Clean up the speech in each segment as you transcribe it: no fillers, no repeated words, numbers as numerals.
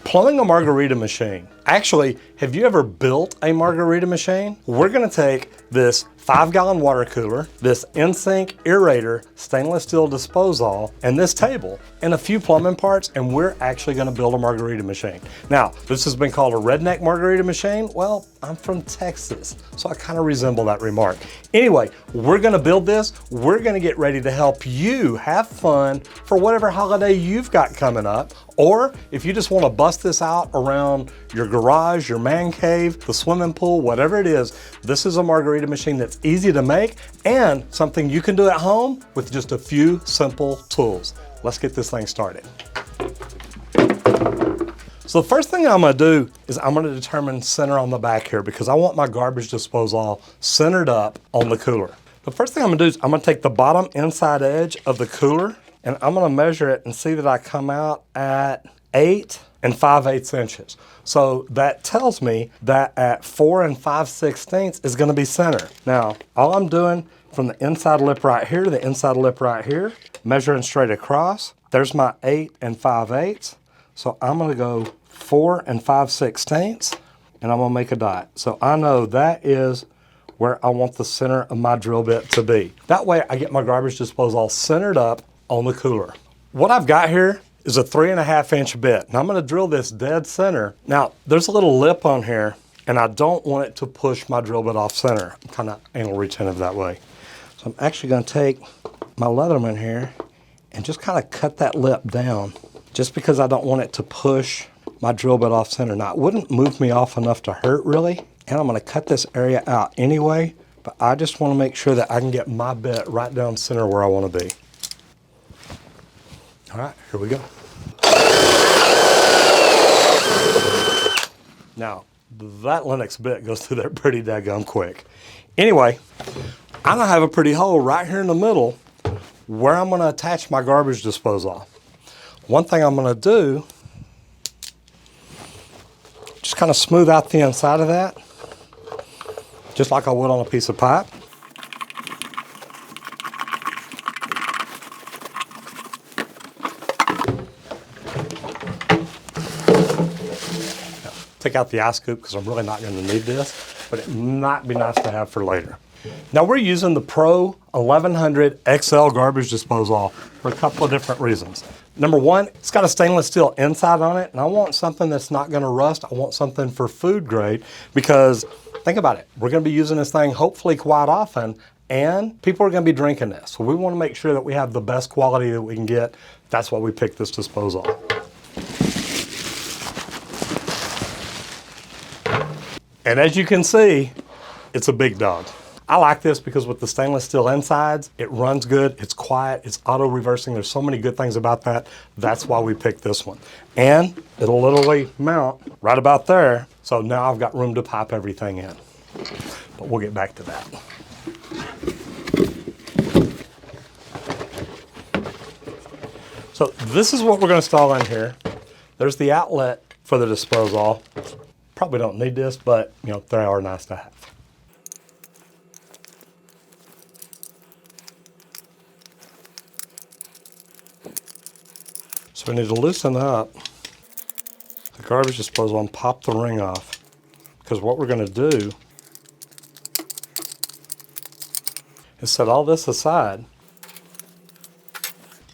Plumbing a margarita machine. Actually, have you ever built a margarita machine? We're gonna take this 5-gallon water cooler, this InSync aerator, stainless steel disposal, and this table, and a few plumbing parts, and we're actually gonna build a margarita machine. Now, this has been called a redneck margarita machine. Well, I'm from Texas, so I kind of resemble that remark. Anyway, we're gonna build this. We're gonna get ready to help you have fun for whatever holiday you've got coming up, or if you just wanna bust this out around your garage, your man cave, the swimming pool, whatever it is, this is a margarita machine that's easy to make and something you can do at home with just a few simple tools. Let's get this thing started. So the first thing I'm gonna do is I'm gonna determine center on the back here because I want my garbage disposal centered up on the cooler. The first thing I'm gonna do is I'm gonna take the bottom inside edge of the cooler and I'm gonna measure it and see that I come out at 8 5/8 inches. So that tells me that at 4 5/16 is gonna be center. Now, all I'm doing from the inside lip right here to the inside lip right here, measuring straight across, there's my 8 5/8. So I'm gonna go 4 5/16 and I'm gonna make a dot. So I know that is where I want the center of my drill bit to be. That way I get my garbage disposal centered up on the cooler. What I've got here is a 3.5 inch bit. Now I'm gonna drill this dead center. Now there's a little lip on here and I don't want it to push my drill bit off center. I'm kind of anal retentive that way. So I'm actually gonna take my Leatherman here and just kind of cut that lip down just because I don't want it to push my drill bit off center. Now it wouldn't move me off enough to hurt really, and I'm gonna cut this area out anyway, but I just wanna make sure that I can get my bit right down center where I wanna be. All right, here we go. Now, that Lennox bit goes through there pretty daggum quick. Anyway, I'm gonna have a pretty hole right here in the middle where I'm gonna attach my garbage disposal. One thing I'm gonna do, just kind of smooth out the inside of that, just like I would on a piece of pipe. Take out the ice scoop because I'm really not going to need this, but it might be nice to have for later. Now we're using the Pro 1100 XL garbage disposal for a couple of different reasons. Number one, it's got a stainless steel inside on it, and I want something that's not going to rust. I want something for food grade because think about it, we're going to be using this thing hopefully quite often, and people are going to be drinking this. So we want to make sure that we have the best quality that we can get. That's why we picked this disposal. And as you can see, it's a big dog. I like this because with the stainless steel insides, it runs good, it's quiet, it's auto reversing. There's so many good things about that. That's why we picked this one. And it'll literally mount right about there. So now I've got room to pipe everything in. But we'll get back to that. So this is what we're gonna install in here. There's the outlet for the disposal. Probably don't need this, but you know, they are nice to have. So we need to loosen up the garbage disposal and pop the ring off. Because what we're going to do is set all this aside.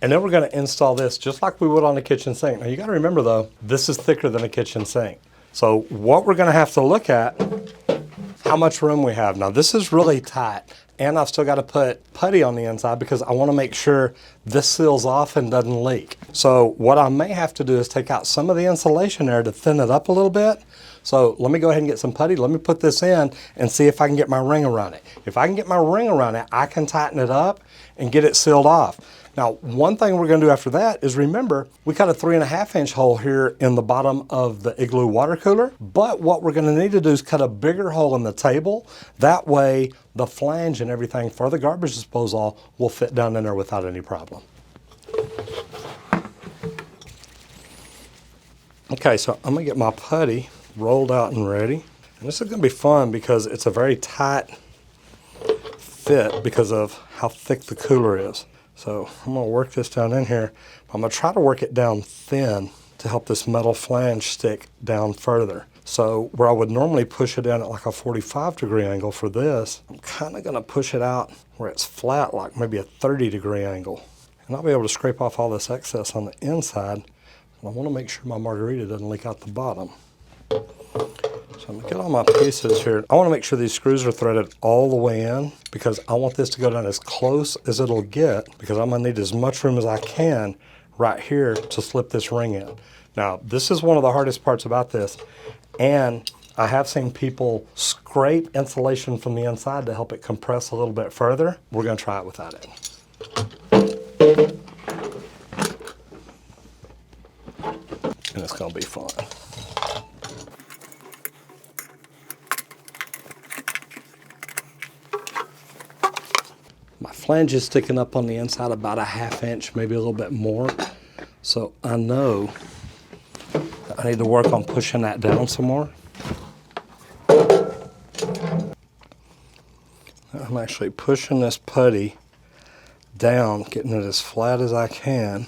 And then we're going to install this just like we would on a kitchen sink. Now you got to remember though, this is thicker than a kitchen sink. So what we're going to have to look at, how much room we have. Now this is really tight. And I've still got to put putty on the inside because I want to make sure this seals off and doesn't leak. So what I may have to do is take out some of the insulation there to thin it up a little bit. So let me go ahead and get some putty. Let me put this in and see if I can get my ring around it. If I can get my ring around it, I can tighten it up and get it sealed off. Now, one thing we're going to do after that is remember, we cut a 3.5 inch hole here in the bottom of the Igloo water cooler, but what we're going to need to do is cut a bigger hole in the table. That way, the flange and everything for the garbage disposal will fit down in there without any problem. Okay, so I'm going to get my putty rolled out and ready. And this is going to be fun because it's a very tight fit because of how thick the cooler is. So I'm going to work this down in here. I'm going to try to work it down thin to help this metal flange stick down further. So where I would normally push it in at like a 45-degree angle for this, I'm kind of going to push it out where it's flat, like maybe a 30-degree angle. And I'll be able to scrape off all this excess on the inside. And I want to make sure my margarita doesn't leak out the bottom. So I'm going to get all my pieces here. I want to make sure these screws are threaded all the way in because I want this to go down as close as it'll get because I'm going to need as much room as I can right here to slip this ring in. Now, this is one of the hardest parts about this. And I have seen people scrape insulation from the inside to help it compress a little bit further. We're going to try it without it. And it's going to be fun. My flange is sticking up on the inside about a 1/2 inch, maybe a little bit more. So I know I need to work on pushing that down some more. I'm actually pushing this putty down, getting it as flat as I can,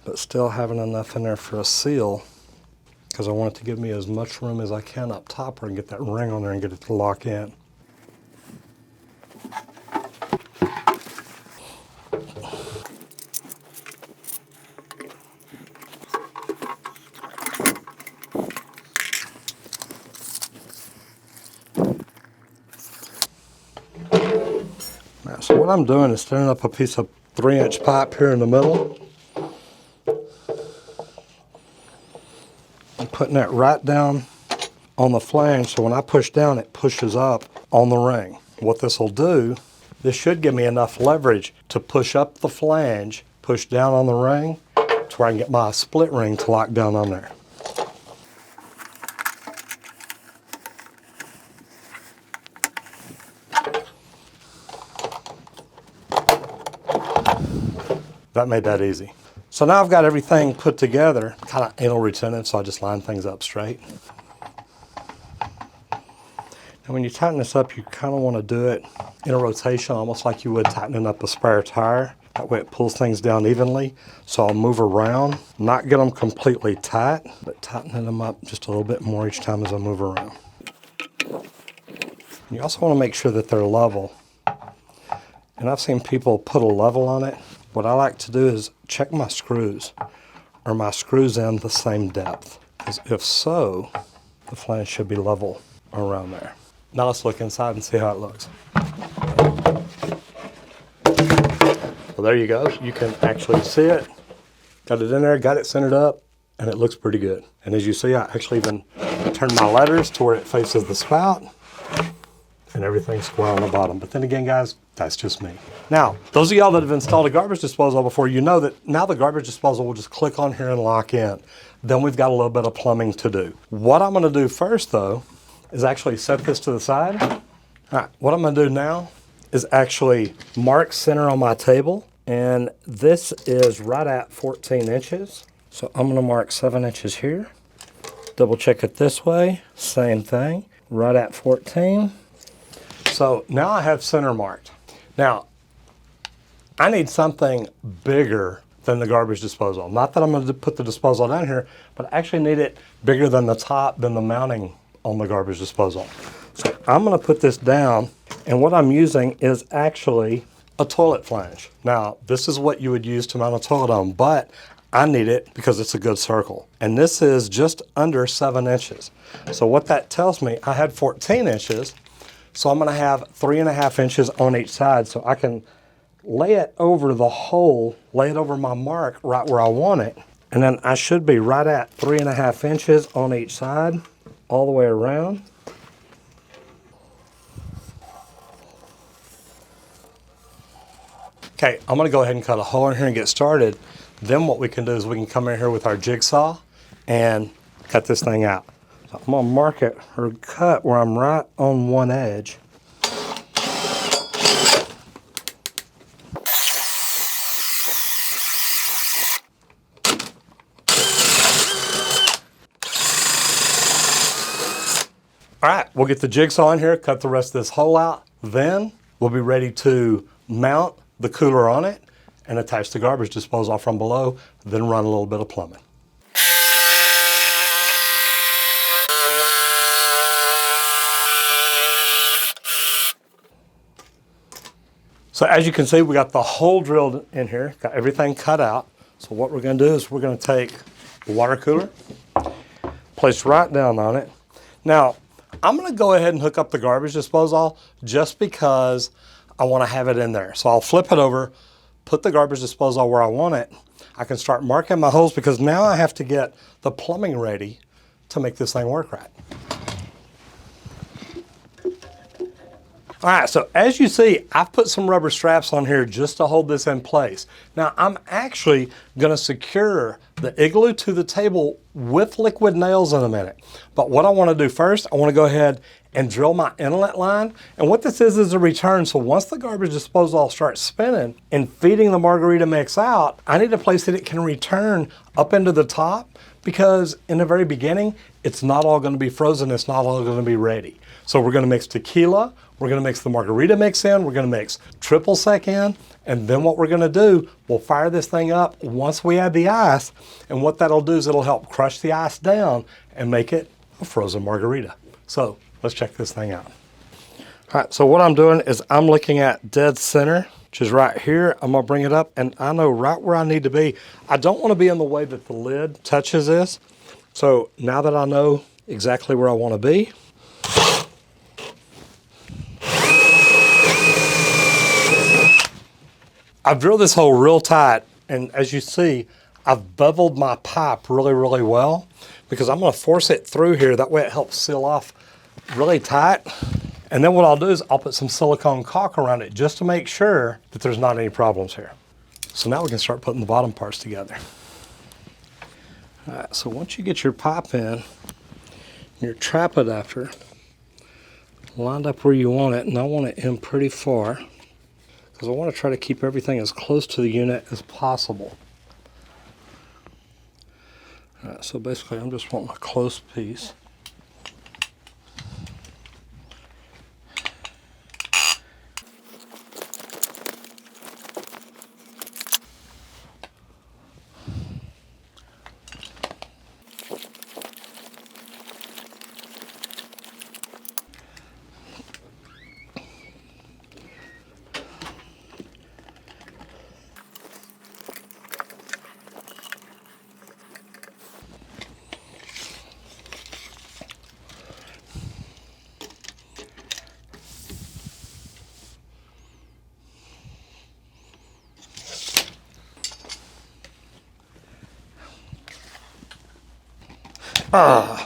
but still having enough in there for a seal because I want it to give me as much room as I can up top where I can get that ring on there and get it to lock in. So what I'm doing is standing up a piece of 3-inch pipe here in the middle. I'm putting that right down on the flange so when I push down it pushes up on the ring. What this will do, this should give me enough leverage to push up the flange, push down on the ring to where I can get my split ring to lock down on there. That made that easy. So now I've got everything put together, kind of anal retentive, so I just line things up straight. And when you tighten this up, you kind of want to do it in a rotation, almost like you would tightening up a spare tire. That way it pulls things down evenly. So I'll move around, not get them completely tight, but tightening them up just a little bit more each time as I move around. You also want to make sure that they're level. And I've seen people put a level on it. What I like to do is check my screws. Are my screws in the same depth? Because if so, the flange should be level around there. Now let's look inside and see how it looks. Well, there you go. You can actually see it. Got it in there, got it centered up, and it looks pretty good. And as you see, I actually even turned my letters to where it faces the spout. And everything's square on the bottom. But then again, guys, that's just me. Now, those of y'all that have installed a garbage disposal before, you know that now the garbage disposal will just click on here and lock in. Then we've got a little bit of plumbing to do. What I'm gonna do first though, is actually set this to the side. All right, what I'm gonna do now is actually mark center on my table. And this is right at 14 inches. So I'm gonna mark 7 inches here. Double check it this way, same thing, right at 14. So now I have center marked. Now, I need something bigger than the garbage disposal. Not that I'm going to put the disposal down here, but I actually need it bigger than the top, than the mounting on the garbage disposal. So I'm going to put this down, and what I'm using is actually a toilet flange. Now, this is what you would use to mount a toilet on, but I need it because it's a good circle. And this is just under 7 inches. So what that tells me, I had 14 inches, so I'm gonna have 3.5 inches on each side so I can lay it over the hole, lay it over my mark right where I want it. And then I should be right at 3.5 inches on each side, all the way around. Okay, I'm gonna go ahead and cut a hole in here and get started. Then what we can do is we can come in here with our jigsaw and cut this thing out. So I'm gonna mark it or cut where I'm right on one edge. All right, we'll get the jigsaw in here, cut the rest of this hole out. Then we'll be ready to mount the cooler on it and attach the garbage disposal from below, then run a little bit of plumbing. So as you can see, we got the hole drilled in here, got everything cut out. So what we're gonna do is we're gonna take the water cooler, place right down on it. Now, I'm gonna go ahead and hook up the garbage disposal just because I wanna have it in there. So I'll flip it over, put the garbage disposal where I want it. I can start marking my holes because now I have to get the plumbing ready to make this thing work right. All right, so as you see, I've put some rubber straps on here just to hold this in place. Now, I'm actually gonna secure the Igloo to the table with liquid nails in a minute. But what I wanna do first, I wanna go ahead and drill my inlet line. And what this is a return. So once the garbage disposal starts spinning and feeding the margarita mix out, I need a place that it can return up into the top, because in the very beginning, it's not all gonna be frozen, it's not all gonna be ready. So we're gonna mix tequila, we're gonna mix the margarita mix in, we're gonna mix triple sec in, and then what we're gonna do, we'll fire this thing up once we add the ice, and what that'll do is it'll help crush the ice down and make it a frozen margarita. So let's check this thing out. All right, so what I'm doing is I'm looking at dead center, which is right here. I'm gonna bring it up, and I know right where I need to be. I don't wanna be in the way that the lid touches this. So now that I know exactly where I wanna be, I've drilled this hole real tight, and as you see, I've beveled my pipe really, really well, because I'm gonna force it through here. That way it helps seal off really tight. And then what I'll do is I'll put some silicone caulk around it just to make sure that there's not any problems here. So now we can start putting the bottom parts together. All right, so once you get your pipe in, your trap adapter lined up where you want it, and I want it in pretty far, because I want to try to keep everything as close to the unit as possible. All right, so basically I'm just wanting a close piece. Ah.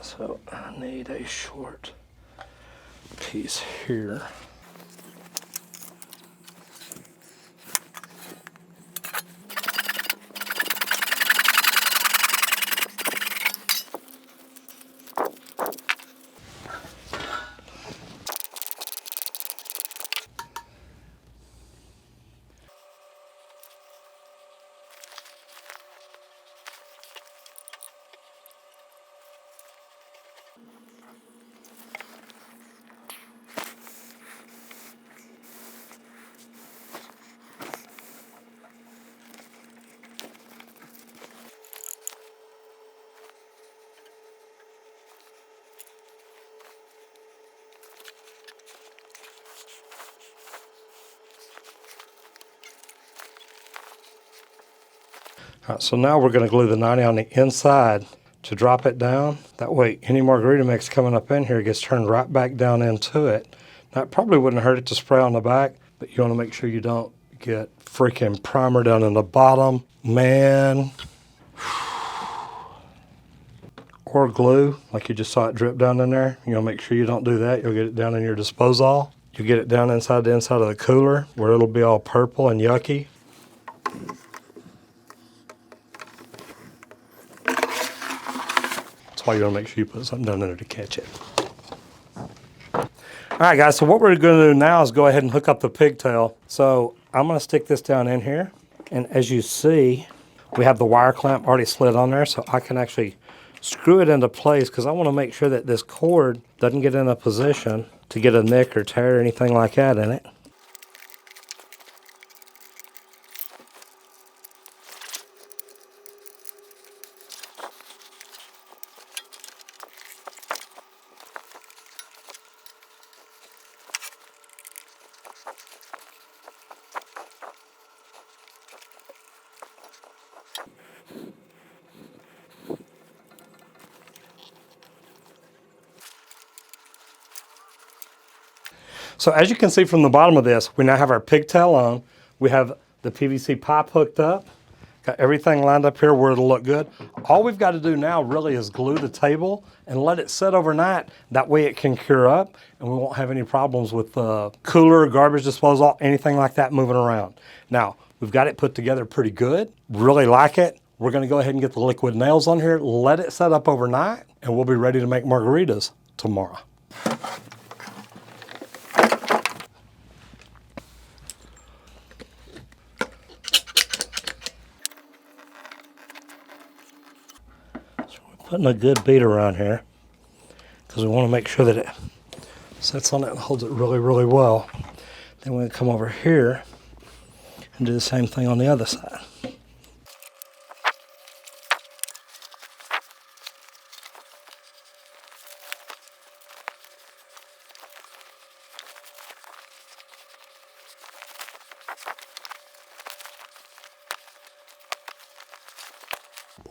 So I need a short piece here. All right, so now we're going to glue the 90 on the inside to drop it down. That way any margarita mix coming up in here gets turned right back down into it. Now it probably wouldn't hurt it to spray on the back, but you want to make sure you don't get freaking primer down in the bottom. Man. Or glue, like you just saw it drip down in there. You want to make sure you don't do that. You'll get it down in your disposal. You'll get it down inside the inside of the cooler where it'll be all purple and yucky. That's why you want to make sure you put something down in there to catch it. All right, guys, so what we're going to do now is go ahead and hook up the pigtail. So I'm going to stick this down in here. And as you see, we have the wire clamp already slid on there, so I can actually screw it into place because I want to make sure that this cord doesn't get in a position to get a nick or tear or anything like that in it. So as you can see from the bottom of this, we now have our pigtail on. We have the PVC pipe hooked up. Got everything lined up here where it'll look good. All we've got to do now really is glue the table and let it sit overnight. That way it can cure up and we won't have any problems with the cooler, garbage disposal, anything like that moving around. Now, we've got it put together pretty good. Really like it. We're going to go ahead and get the liquid nails on here, let it set up overnight, and we'll be ready to make margaritas tomorrow. Putting a good beat around here because we want to make sure that it sits on it and holds it really, really well. Then we're going to come over here and do the same thing on the other side.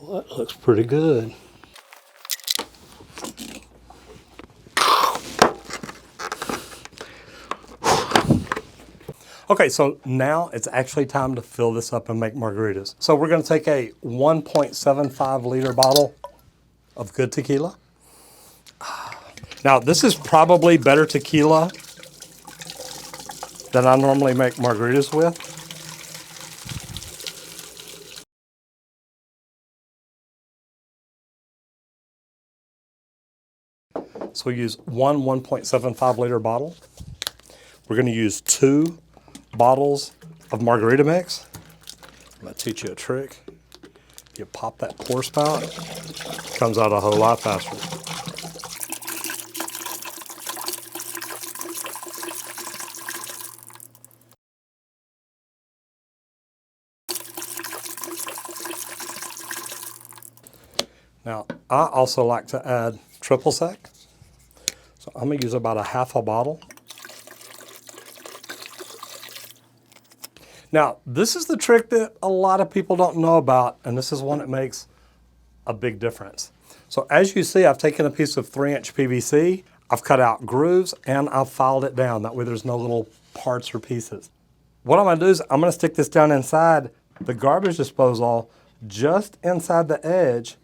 Well, that looks pretty good. Okay, so now it's actually time to fill this up and make margaritas. So we're going to take a 1.75 liter bottle of good tequila. Now this is probably better tequila than I normally make margaritas with. So we use one 1.75 liter bottle. We're going to use 2 bottles of margarita mix. I'm going to teach you a trick. You pop that pour spout, it comes out a whole lot faster. Now, I also like to add triple sec. So I'm going to use about a half a bottle. Now, this is the trick that a lot of people don't know about, and this is one that makes a big difference. So as you see, I've taken a piece of 3-inch PVC, I've cut out grooves, and I've filed it down. That way there's no little parts or pieces. What I'm gonna do is I'm gonna stick this down inside the garbage disposal, just inside the edge,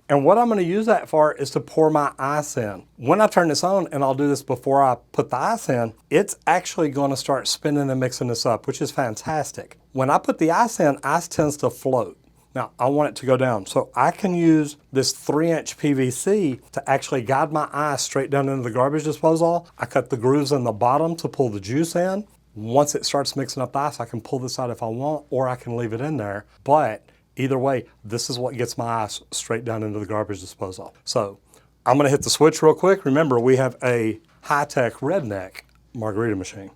And what I'm going to use that for is to pour my ice in. When I turn this on, and I'll do this before I put the ice in, it's actually going to start spinning and mixing this up, which is fantastic. When I put the ice in, ice tends to float. Now, I want it to go down. So I can use this 3-inch PVC to actually guide my ice straight down into the garbage disposal. I cut the grooves in the bottom to pull the juice in. Once it starts mixing up the ice, I can pull this out if I want, or I can leave it in there. But either way, this is what gets my ice straight down into the garbage disposal. So I'm gonna hit the switch real quick. Remember, we have a high-tech Redneck margarita machine.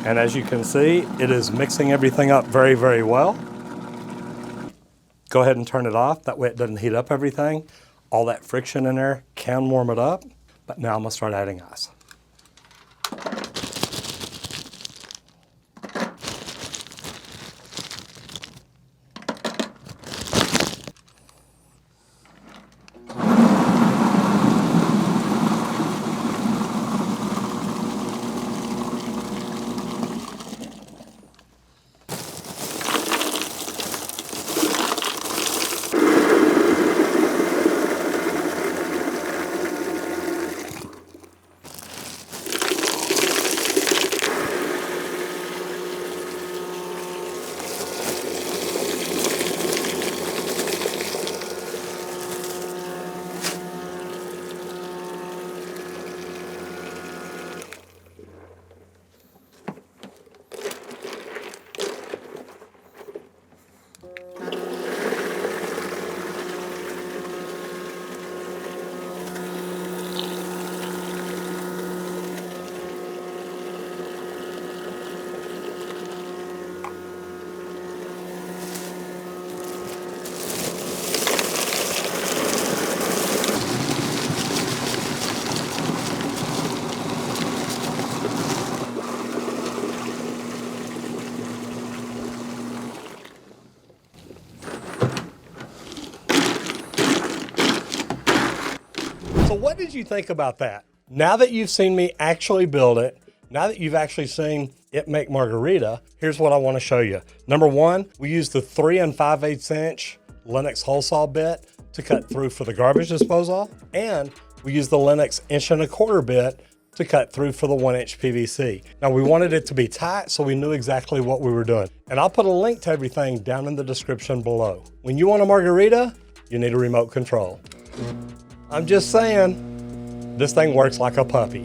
And as you can see, it is mixing everything up very, very well. Go ahead and turn it off. That way it doesn't heat up everything. All that friction in there can warm it up. But now I'm gonna start adding ice. So what did you think about that? Now that you've seen me actually build it, now that you've actually seen it make margarita, here's what I want to show you. Number one, we use the 3 5/8 inch Lennox hole saw bit to cut through for the garbage disposal. And we use the Lennox 1¼ bit to cut through for the 1-inch PVC. Now we wanted it to be tight so we knew exactly what we were doing. And I'll put a link to everything down in the description below. When you want a margarita, you need a remote control. I'm just saying, this thing works like a puppy.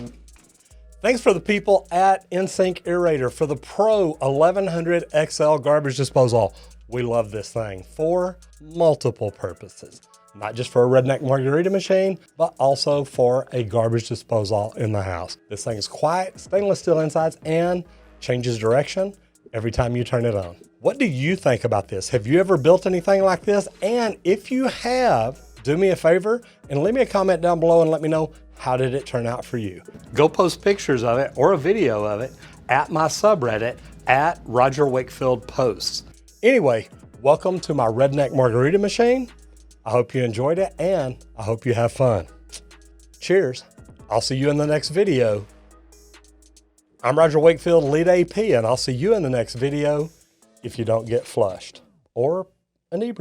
Thanks for the people at InSync Aerator for the Pro 1100 XL garbage disposal. We love this thing for multiple purposes. Not just for a Redneck margarita machine, but also for a garbage disposal in the house. This thing is quiet, stainless steel insides, and changes direction every time you turn it on. What do you think about this? Have you ever built anything like this? And if you have, do me a favor and leave me a comment down below and let me know, how did it turn out for you? Go post pictures of it or a video of it at my subreddit at Roger Wakefield Posts. Anyway, welcome to my Redneck margarita machine. I hope you enjoyed it and I hope you have fun. Cheers. I'll see you in the next video. I'm Roger Wakefield, lead AP, and I'll see you in the next video if you don't get flushed or inebriated.